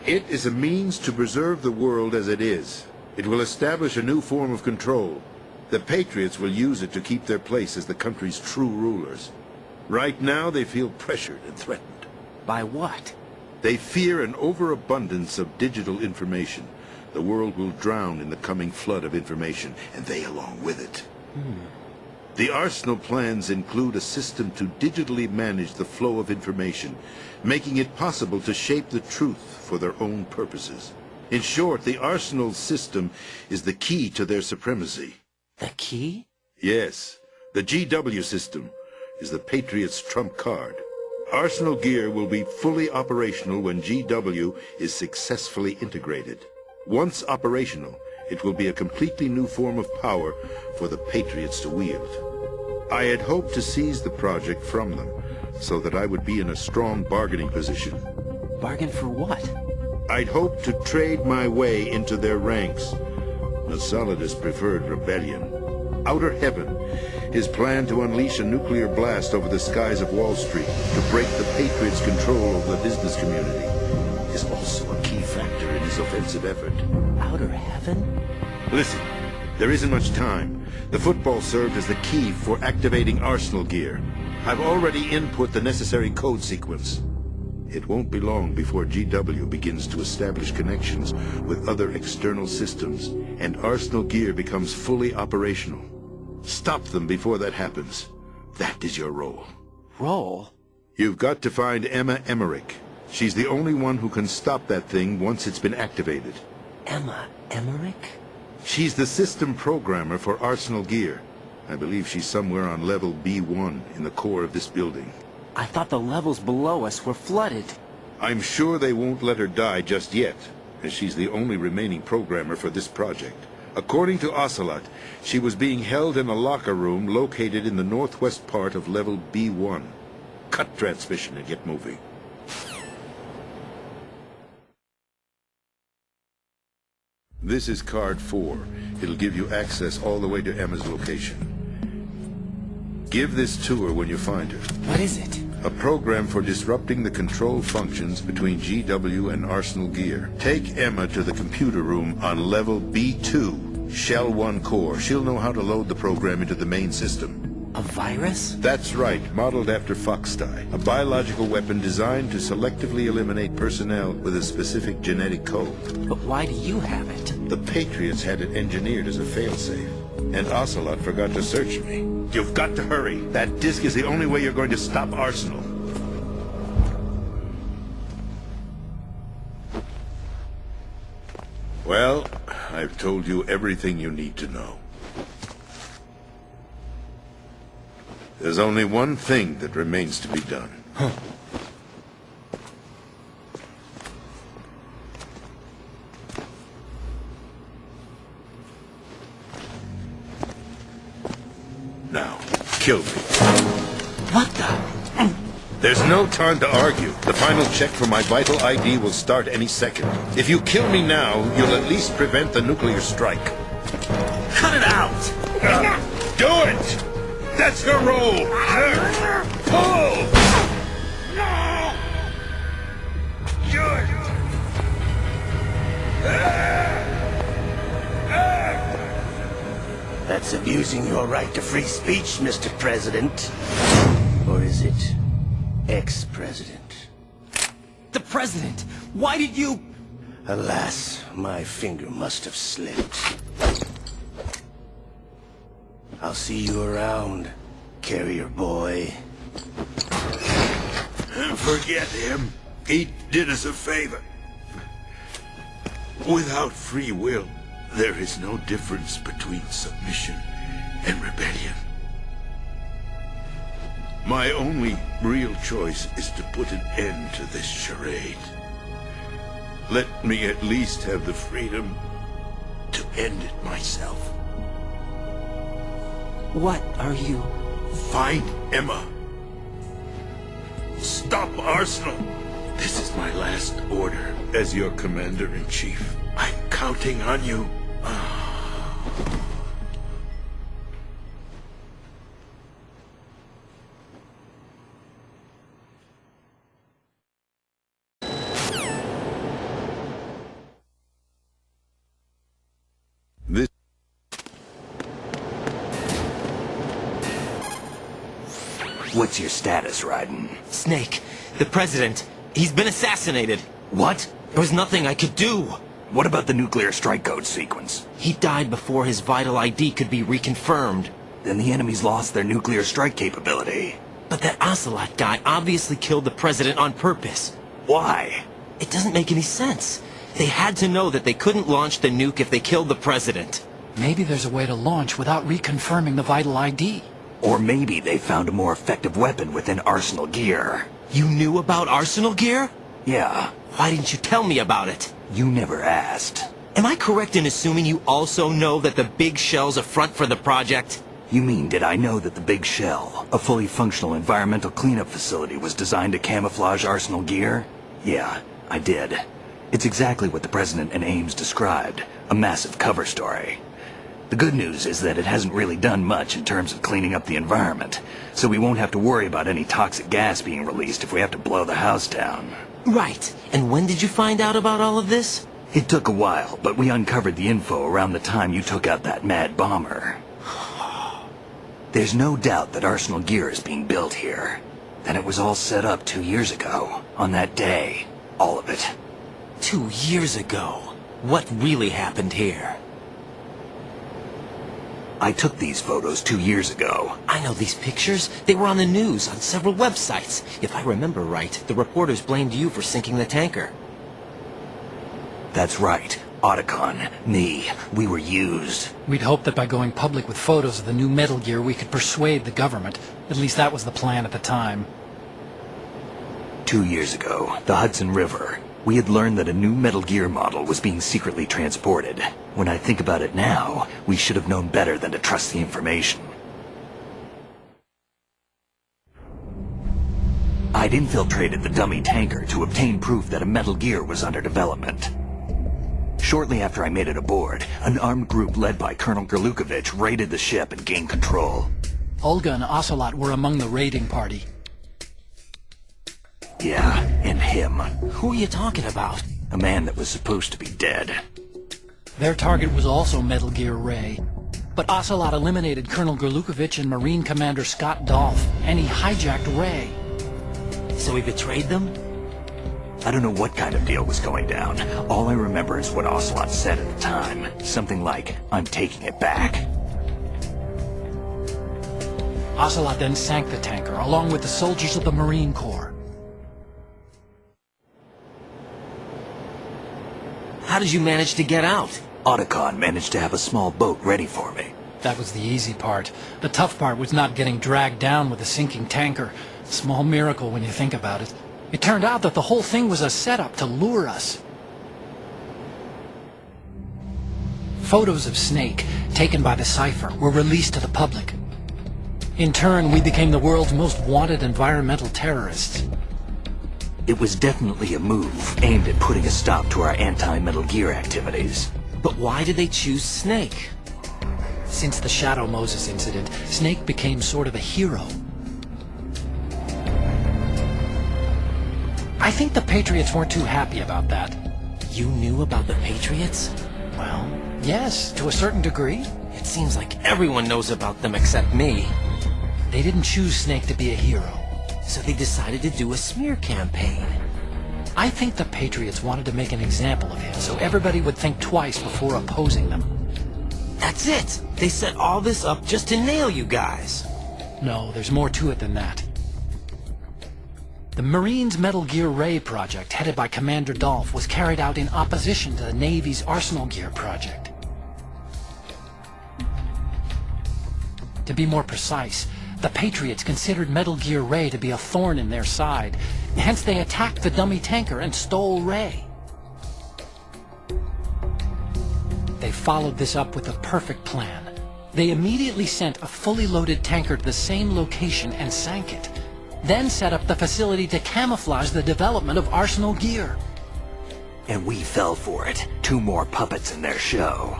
It is a means to preserve the world as it is. It will establish a new form of control. The Patriots will use it to keep their place as the country's true rulers. Right now, they feel pressured and threatened. By what? They fear an overabundance of digital information. The world will drown in the coming flood of information, and they along with it. The Arsenal plans include a system to digitally manage the flow of information, making it possible to shape the truth for their own purposes. In short, the Arsenal system is the key to their supremacy. The key? Yes, the GW system is the Patriots' trump card. Arsenal gear will be fully operational when GW is successfully integrated. Once operational, it will be a completely new form of power for the Patriots to wield. I had hoped to seize the project from them, so that I would be in a strong bargaining position. Bargain for what? I'd hoped to trade my way into their ranks. Miscellaneous preferred rebellion. Outer Heaven, his plan to unleash a nuclear blast over the skies of Wall Street to break the Patriots' control over the business community, is also a key factor in his offensive effort. Outer Heaven? Listen, there isn't much time. The football served as the key for activating Arsenal gear. I've already input the necessary code sequence. It won't be long before GW begins to establish connections with other external systems, and Arsenal gear becomes fully operational. Stop them before that happens. That is your role. Role? You've got to find Emma Emmerich. She's the only one who can stop that thing once it's been activated. Emma Emmerich? She's the system programmer for Arsenal gear. I believe she's somewhere on level B1 in the core of this building. I thought the levels below us were flooded. I'm sure they won't let her die just yet, as she's the only remaining programmer for this project. According to Ocelot, she was being held in a locker room located in the northwest part of level B1. Cut transmission and get moving. This is card 4. It'll give you access all the way to Emma's location. Give this to her when you find her. What is it? A program for disrupting the control functions between GW and Arsenal gear. Take Emma to the computer room on level B2, Shell 1 core. She'll know how to load the program into the main system. A virus? That's right, modeled after Foxdie. A biological weapon designed to selectively eliminate personnel with a specific genetic code. But why do you have it? The Patriots had it engineered as a failsafe, and Ocelot forgot to search me. You've got to hurry. That disk is the only way you're going to stop Arsenal. Well, I've told you everything you need to know. There's only one thing that remains to be done. Now, kill me. What the? There's no time to argue. The final check for my vital ID will start any second. If you kill me now, you'll at least prevent the nuclear strike. Cut it out! Do it! That's your role! Pull! That's abusing your right to free speech, Mr. President. Or is it ex-president? The president! Why did you... Alas, my finger must have slipped. I'll see you around, carrier boy. Forget him. He did us a favor. Without free will, there is no difference between submission and rebellion. My only real choice is to put an end to this charade. Let me at least have the freedom to end it myself. What are you... Find Emma. Stop Arsenal. This is my last order as your commander-in-chief. I'm counting on you. What's your status, Raiden? Snake, the president, he's been assassinated. What? There was nothing I could do. What about the nuclear strike code sequence? He died before his vital ID could be reconfirmed. Then the enemy's lost their nuclear strike capability. But that Ocelot guy obviously killed the president on purpose. Why? It doesn't make any sense. They had to know that they couldn't launch the nuke if they killed the president. Maybe there's a way to launch without reconfirming the vital ID. Or maybe they found a more effective weapon within Arsenal gear. You knew about Arsenal gear? Yeah. Why didn't you tell me about it? You never asked. Am I correct in assuming you also know that the big shell's a front for the project? You mean, did I know that the Big Shell, a fully functional environmental cleanup facility, was designed to camouflage Arsenal gear? Yeah, I did. It's exactly what the President and Ames described, a massive cover story. The good news is that it hasn't really done much in terms of cleaning up the environment, so we won't have to worry about any toxic gas being released if we have to blow the house down. Right. And when did you find out about all of this? It took a while, but we uncovered the info around the time you took out that mad bomber. There's no doubt that Arsenal gear is being built here. Then it was all set up 2 years ago, on that day. All of it. 2 years ago. What really happened here? I took these photos 2 years ago. I know these pictures. They were on the news, on several websites. If I remember right, the reporters blamed you for sinking the tanker. That's right. Otacon, me, we were used. We'd hoped that by going public with photos of the new Metal Gear, we could persuade the government. At least that was the plan at the time. 2 years ago, the Hudson River, we had learned that a new Metal Gear model was being secretly transported. When I think about it now, we should have known better than to trust the information. I'd infiltrated the dummy tanker to obtain proof that a Metal Gear was under development. Shortly after I made it aboard, an armed group led by Colonel Gerlukovich raided the ship and gained control. Olga and Ocelot were among the raiding party. Yeah, and him. Who are you talking about? A man that was supposed to be dead. Their target was also Metal Gear Ray. But Ocelot eliminated Colonel Gerlukovich and Marine Commander Scott Dolph, and he hijacked Ray. So he betrayed them? I don't know what kind of deal was going down. All I remember is what Ocelot said at the time. Something like, "I'm taking it back." Ocelot then sank the tanker, along with the soldiers of the Marine Corps. How did you manage to get out? Otacon managed to have a small boat ready for me. That was the easy part. The tough part was not getting dragged down with a sinking tanker. Small miracle when you think about it. It turned out that the whole thing was a setup to lure us. Photos of Snake, taken by the Cypher, were released to the public. In turn, we became the world's most wanted environmental terrorists. It was definitely a move aimed at putting a stop to our anti-Metal Gear activities. But why did they choose Snake? Since the Shadow Moses incident, Snake became sort of a hero. I think the Patriots weren't too happy about that. You knew about the Patriots? Well, yes, to a certain degree. It seems like everyone knows about them except me. They didn't choose Snake to be a hero. So they decided to do a smear campaign. I think the Patriots wanted to make an example of him so everybody would think twice before opposing them. That's it! They set all this up just to nail you guys. No, there's more to it than that. The Marines' Metal Gear Ray project, headed by Commander Dolph, was carried out in opposition to the Navy's Arsenal Gear project. To be more precise, the Patriots considered Metal Gear Ray to be a thorn in their side. Hence they attacked the dummy tanker and stole Ray. They followed this up with a perfect plan. They immediately sent a fully loaded tanker to the same location and sank it. Then set up the facility to camouflage the development of Arsenal Gear. And we fell for it. 2 more puppets in their show.